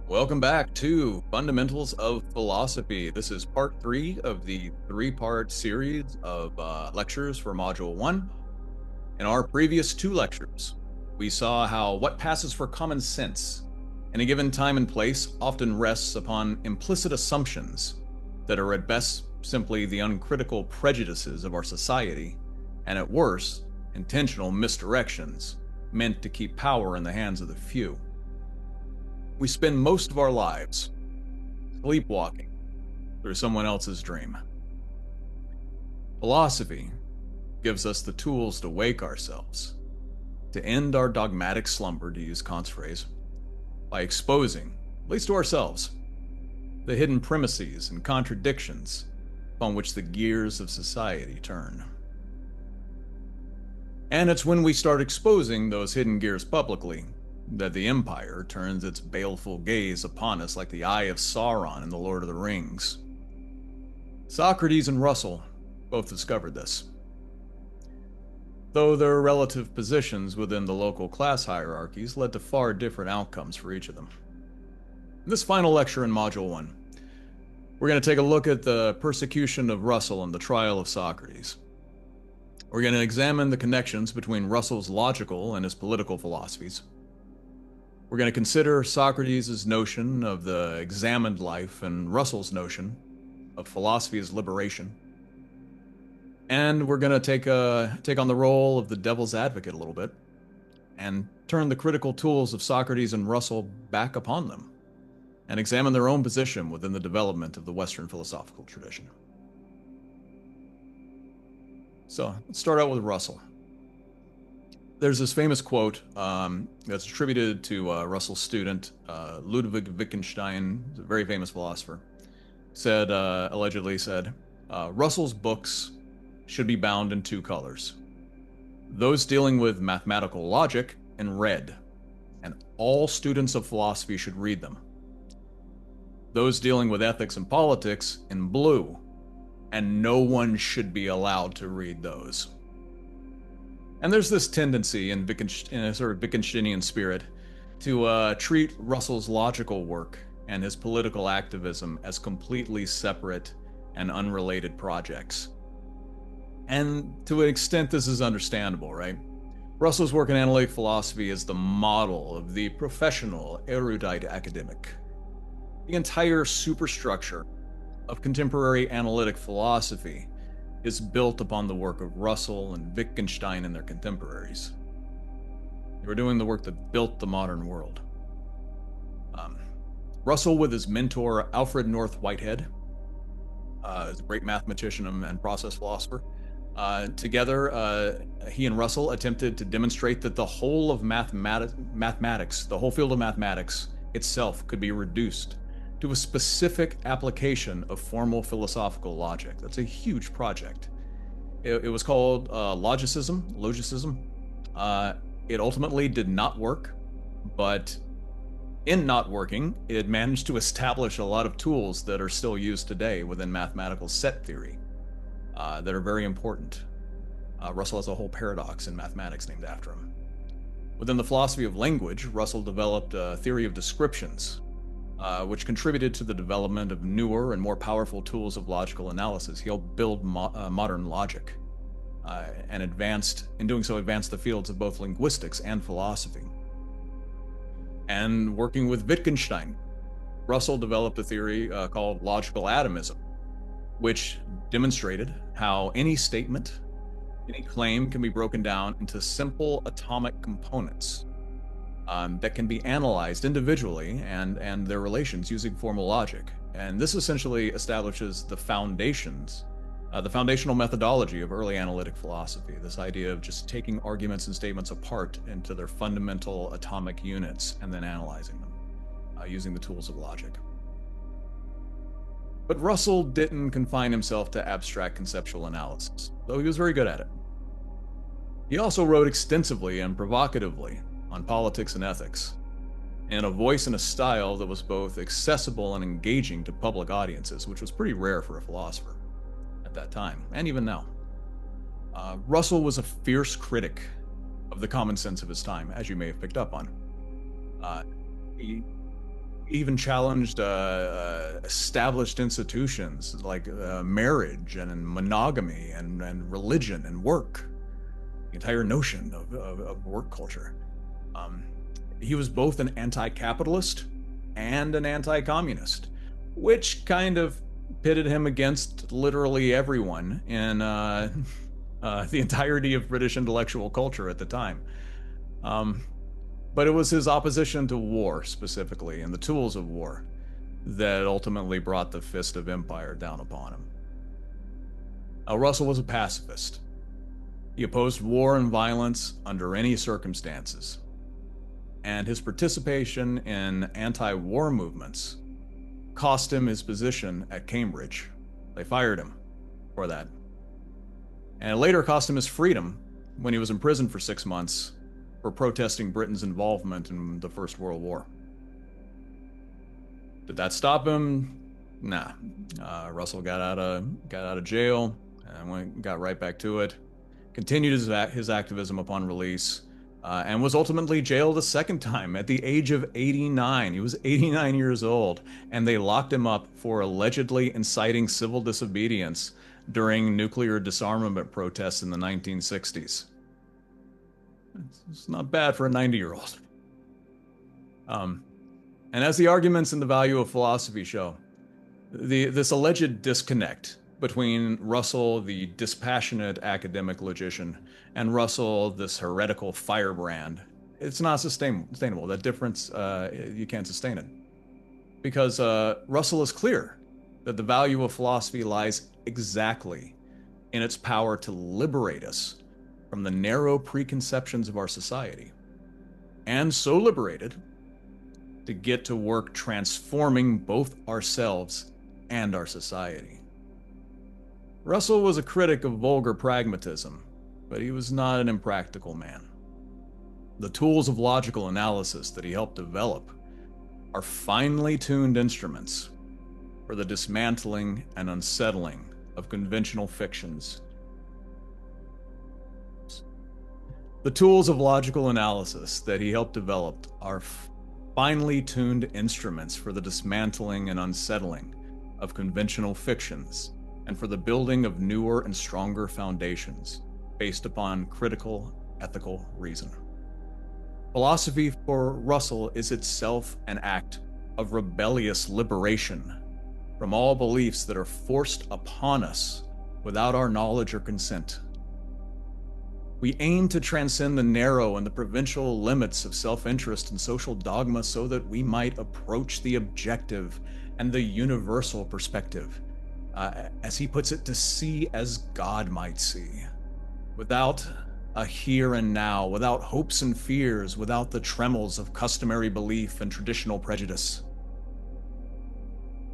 Welcome back to Fundamentals of Philosophy. This is part 3 of the 3-part series of lectures for Module 1. In our previous 2 lectures, we saw how what passes for common sense in a given time and place often rests upon implicit assumptions that are at best simply the uncritical prejudices of our society, and at worst, intentional misdirections meant to keep power in the hands of the few. We spend most of our lives sleepwalking through someone else's dream. Philosophy gives us the tools to wake ourselves, to end our dogmatic slumber, to use Kant's phrase, by exposing, at least to ourselves, the hidden premises and contradictions upon which the gears of society turn. And it's when we start exposing those hidden gears publicly that the Empire turns its baleful gaze upon us like the eye of Sauron in The Lord of the Rings. Socrates and Russell both discovered this, though their relative positions within the local class hierarchies led to far different outcomes for each of them. In this final lecture in Module 1, we're going to take a look at the persecution of Russell and the trial of Socrates. We're going to examine the connections between Russell's logical and his political philosophies. We're going to consider Socrates' notion of the examined life and Russell's notion of philosophy as liberation. And we're going to take on the role of the devil's advocate a little bit and turn the critical tools of Socrates and Russell back upon them and examine their own position within the development of the Western philosophical tradition. So let's start out with Russell. There's this famous quote that's attributed to Russell's student, Ludwig Wittgenstein, a very famous philosopher, allegedly said, Russell's books should be bound in 2 colors. Those dealing with mathematical logic in red, and all students of philosophy should read them. Those dealing with ethics and politics in blue, and no one should be allowed to read those. And there's this tendency in a sort of Wittgensteinian spirit to treat Russell's logical work and his political activism as completely separate and unrelated projects. And to an extent, this is understandable, right? Russell's work in analytic philosophy is the model of the professional, erudite academic. The entire superstructure of contemporary analytic philosophy is built upon the work of Russell and Wittgenstein and their contemporaries. They were doing the work that built the modern world. Russell, with his mentor Alfred North Whitehead, is a great mathematician and process philosopher. Together, he and Russell attempted to demonstrate that the whole of mathematics, the whole field of mathematics itself, could be reduced to a specific application of formal philosophical logic. That's a huge project. It was called logicism. It ultimately did not work, but in not working, it managed to establish a lot of tools that are still used today within mathematical set theory that are very important. Russell has a whole paradox in mathematics named after him. Within the philosophy of language, Russell developed a theory of descriptions, which contributed to the development of newer and more powerful tools of logical analysis. He helped build modern logic, and in doing so, advanced the fields of both linguistics and philosophy. And working with Wittgenstein, Russell developed a theory called logical atomism, which demonstrated how any statement, any claim can be broken down into simple atomic components that can be analyzed individually and their relations using formal logic. And this essentially establishes the foundational methodology of early analytic philosophy, this idea of just taking arguments and statements apart into their fundamental atomic units and then analyzing them using the tools of logic. But Russell didn't confine himself to abstract conceptual analysis, though he was very good at it. He also wrote extensively and provocatively on politics and ethics, in a voice and a style that was both accessible and engaging to public audiences, which was pretty rare for a philosopher at that time, and even now. Russell was a fierce critic of the common sense of his time, as you may have picked up on. He even challenged established institutions like marriage and monogamy and religion and work, the entire notion of work culture. He was both an anti-capitalist and an anti-communist, which kind of pitted him against literally everyone in the entirety of British intellectual culture at the time. But it was his opposition to war, specifically, and the tools of war, that ultimately brought the fist of empire down upon him. Russell was a pacifist. He opposed war and violence under any circumstances. And his participation in anti-war movements cost him his position at Cambridge. They fired him for that. And it later cost him his freedom when he was imprisoned for 6 months for protesting Britain's involvement in the First World War. Did that stop him? Nah. Russell got out of jail and got right back to it. Continued his activism upon release, and was ultimately jailed a second time at the age of 89. He was 89 years old, and they locked him up for allegedly inciting civil disobedience during nuclear disarmament protests in the 1960s. It's not bad for a 90-year-old. And as the arguments in The Value of Philosophy show, this alleged disconnect between Russell, the dispassionate academic logician, and Russell, this heretical firebrand, it's not sustainable. That difference, you can't sustain it. Because Russell is clear that the value of philosophy lies exactly in its power to liberate us from the narrow preconceptions of our society, and so liberated to get to work transforming both ourselves and our society. Russell was a critic of vulgar pragmatism, but he was not an impractical man. The tools of logical analysis that he helped develop are finely tuned instruments for the dismantling and unsettling of conventional fictions. The tools of logical analysis that he helped develop are finely tuned instruments for the dismantling and unsettling of conventional fictions and for the building of newer and stronger foundations based upon critical, ethical reason. Philosophy for Russell is itself an act of rebellious liberation from all beliefs that are forced upon us without our knowledge or consent. We aim to transcend the narrow and the provincial limits of self-interest and social dogma so that we might approach the objective and the universal perspective, as he puts it, to see as God might see, without a here and now, without hopes and fears, without the tremors of customary belief and traditional prejudice.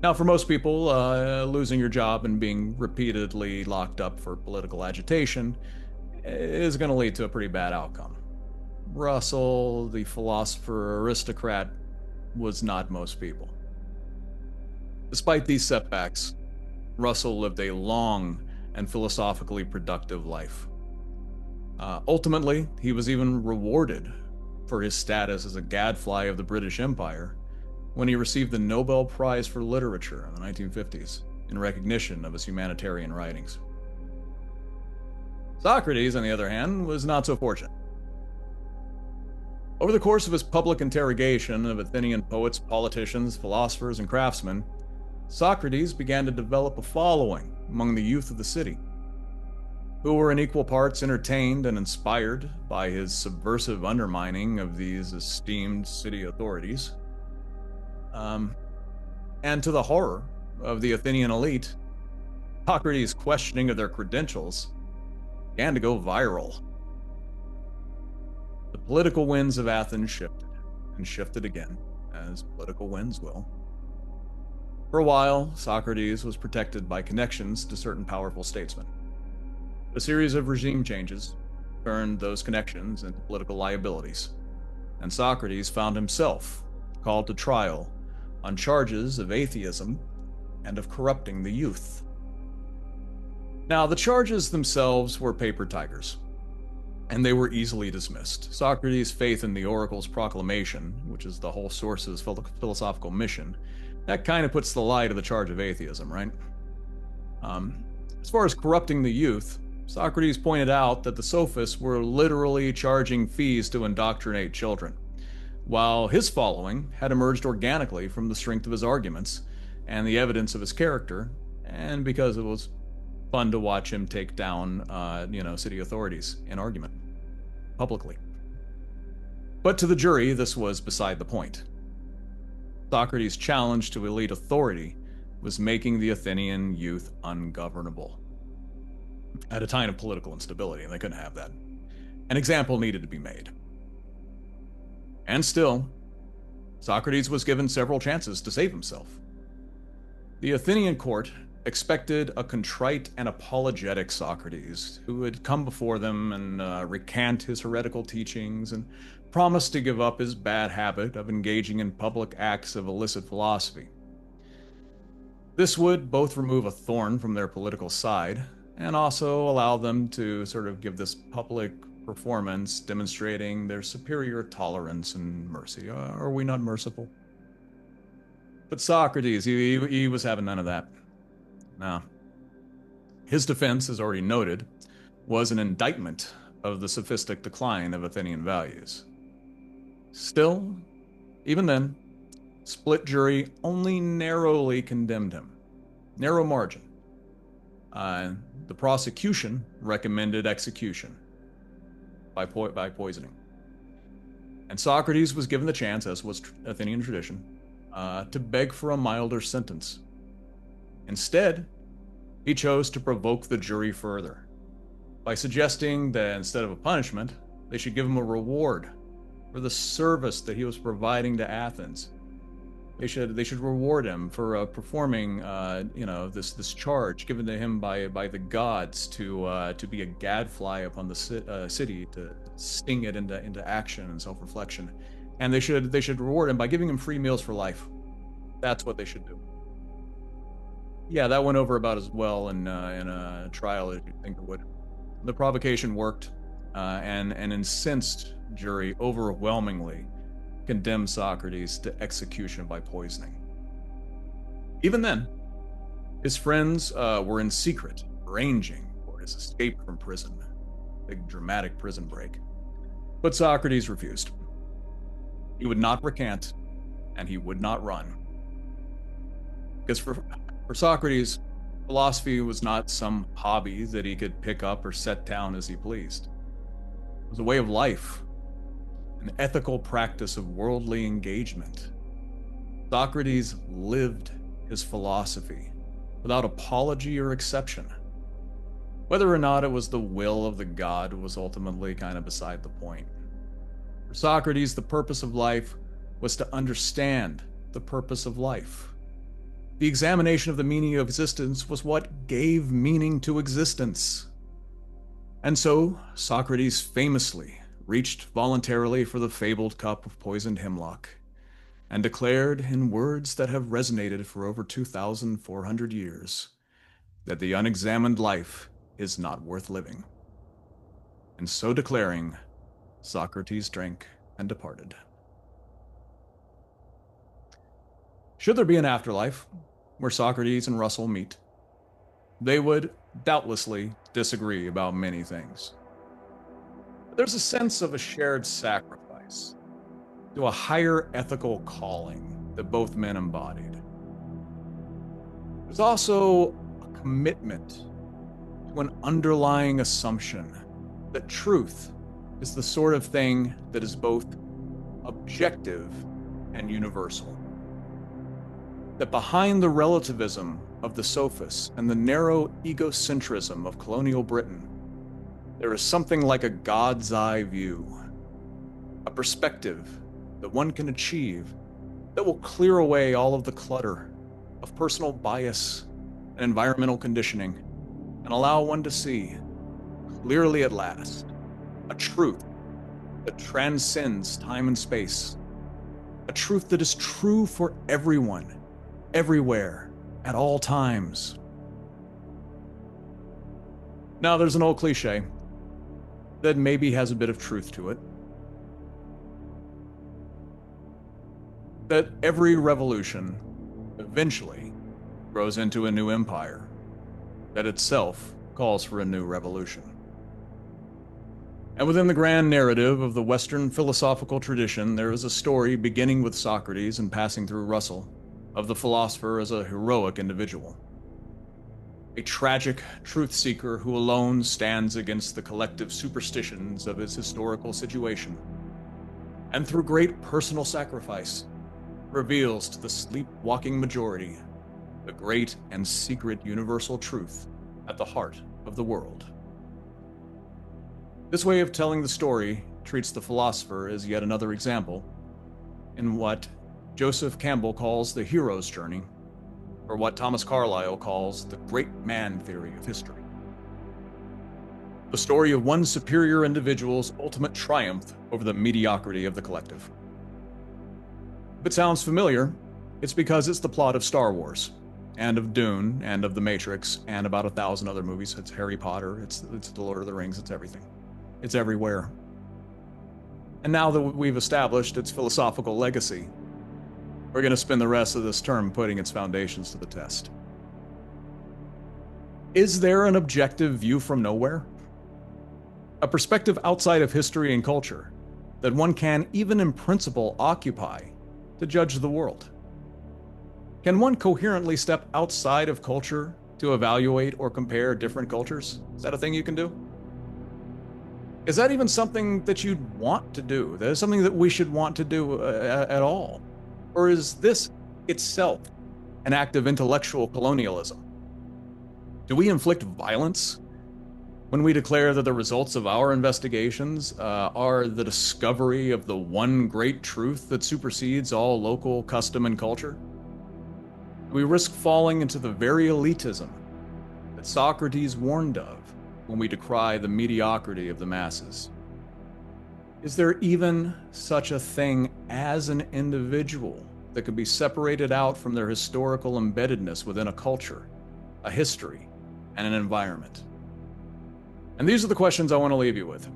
Now, for most people, losing your job and being repeatedly locked up for political agitation is going to lead to a pretty bad outcome. Russell, the philosopher aristocrat, was not most people. Despite these setbacks, Russell lived a long and philosophically productive life. Ultimately, he was even rewarded for his status as a gadfly of the British Empire when he received the Nobel Prize for Literature in the 1950s in recognition of his humanitarian writings. Socrates, on the other hand, was not so fortunate. Over the course of his public interrogation of Athenian poets, politicians, philosophers, and craftsmen, Socrates began to develop a following among the youth of the city, who were in equal parts entertained and inspired by his subversive undermining of these esteemed city authorities. And to the horror of the Athenian elite, Socrates' questioning of their credentials began to go viral. The political winds of Athens shifted, and shifted again, as political winds will. For a while, Socrates was protected by connections to certain powerful statesmen. A series of regime changes turned those connections into political liabilities, and Socrates found himself called to trial on charges of atheism and of corrupting the youth. Now, the charges themselves were paper tigers. and they were easily dismissed. Socrates' faith in the oracle's proclamation, which is the whole source of his philosophical mission, that kind of puts the lie to the charge of atheism, right? As far as corrupting the youth, Socrates pointed out that the sophists were literally charging fees to indoctrinate children, while his following had emerged organically from the strength of his arguments and the evidence of his character, and because it was fun to watch him take down, city authorities in argument, publicly. But to the jury, this was beside the point. Socrates' challenge to elite authority was making the Athenian youth ungovernable. At a time of political instability, and they couldn't have that. An example needed to be made. And still, Socrates was given several chances to save himself. The Athenian court expected a contrite and apologetic Socrates who would come before them and recant his heretical teachings and promise to give up his bad habit of engaging in public acts of illicit philosophy. This would both remove a thorn from their political side and also allow them to sort of give this public performance demonstrating their superior tolerance and mercy. Are we not merciful? But Socrates, he was having none of that. Now, his defense, as already noted, was an indictment of the sophistic decline of Athenian values. Still, even then, split jury only narrowly condemned him. Narrow margin. The prosecution recommended execution by poisoning. And Socrates was given the chance, as was Athenian tradition, to beg for a milder sentence. Instead, he chose to provoke the jury further by suggesting that instead of a punishment, they should give him a reward for the service that he was providing to Athens. They should reward him for performing, this charge given to him by the gods to be a gadfly upon the city, to sting it into action and self-reflection, and they should reward him by giving him free meals for life. That's what they should do. Yeah, that went over about as well in a trial as you'd think it would. The provocation worked, and an incensed jury overwhelmingly condemned Socrates to execution by poisoning. Even then, his friends were in secret, arranging for his escape from prison. Big dramatic prison break. But Socrates refused. He would not recant, and he would not run. Because for Socrates, philosophy was not some hobby that he could pick up or set down as he pleased. It was a way of life, an ethical practice of worldly engagement. Socrates lived his philosophy without apology or exception. Whether or not it was the will of the god was ultimately kind of beside the point. For Socrates, the purpose of life was to understand the purpose of life. The examination of the meaning of existence was what gave meaning to existence. And so, Socrates famously reached voluntarily for the fabled cup of poisoned hemlock, and declared in words that have resonated for over 2,400 years that the unexamined life is not worth living. And so declaring, Socrates drank and departed. Should there be an afterlife where Socrates and Russell meet, they would doubtlessly disagree about many things. There's a sense of a shared sacrifice to a higher ethical calling that both men embodied. There's also a commitment to an underlying assumption that truth is the sort of thing that is both objective and universal. That behind the relativism of the sophists and the narrow egocentrism of colonial Britain, there is something like a God's eye view, a perspective that one can achieve that will clear away all of the clutter of personal bias and environmental conditioning and allow one to see clearly at last a truth that transcends time and space, a truth that is true for everyone, everywhere, at all times. Now, there's an old cliche. that maybe has a bit of truth to it. That every revolution eventually grows into a new empire that itself calls for a new revolution. And within the grand narrative of the Western philosophical tradition, there is a story beginning with Socrates and passing through Russell of the philosopher as a heroic individual, a tragic truth seeker who alone stands against the collective superstitions of his historical situation, and through great personal sacrifice, reveals to the sleepwalking majority the great and secret universal truth at the heart of the world. This way of telling the story treats the philosopher as yet another example in what Joseph Campbell calls the hero's journey, or what Thomas Carlyle calls the great man theory of history. The story of one superior individual's ultimate triumph over the mediocrity of the collective. If it sounds familiar, it's because it's the plot of Star Wars, and of Dune, and of The Matrix, and about 1,000 other movies. It's Harry Potter, it's The Lord of the Rings, it's everything. It's everywhere. And now that we've established its philosophical legacy, we're going to spend the rest of this term putting its foundations to the test. Is there an objective view from nowhere? A perspective outside of history and culture that one can, even in principle, occupy to judge the world? Can one coherently step outside of culture to evaluate or compare different cultures? Is that a thing you can do? Is that even something that you'd want to do? That is something that we should want to do at all? Or is this itself an act of intellectual colonialism? Do we inflict violence when we declare that the results of our investigations are the discovery of the one great truth that supersedes all local custom and culture? Do we risk falling into the very elitism that Socrates warned of when we decry the mediocrity of the masses? Is there even such a thing as an individual that can be separated out from their historical embeddedness within a culture, a history, and an environment? And these are the questions I want to leave you with.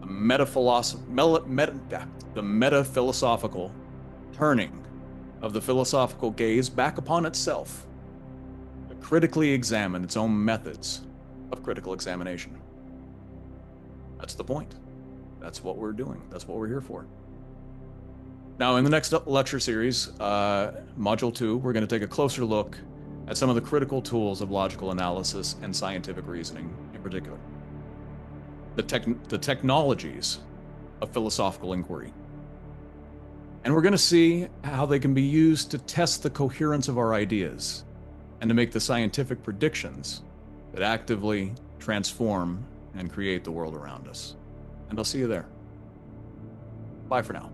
The metaphilosophical turning of the philosophical gaze back upon itself to critically examine its own methods of critical examination. That's the point. That's what we're doing. That's what we're here for. Now, in the next lecture series, Module 2, we're going to take a closer look at some of the critical tools of logical analysis and scientific reasoning in particular. The technologies of philosophical inquiry. And we're going to see how they can be used to test the coherence of our ideas and to make the scientific predictions that actively transform and create the world around us. And I'll see you there. Bye for now.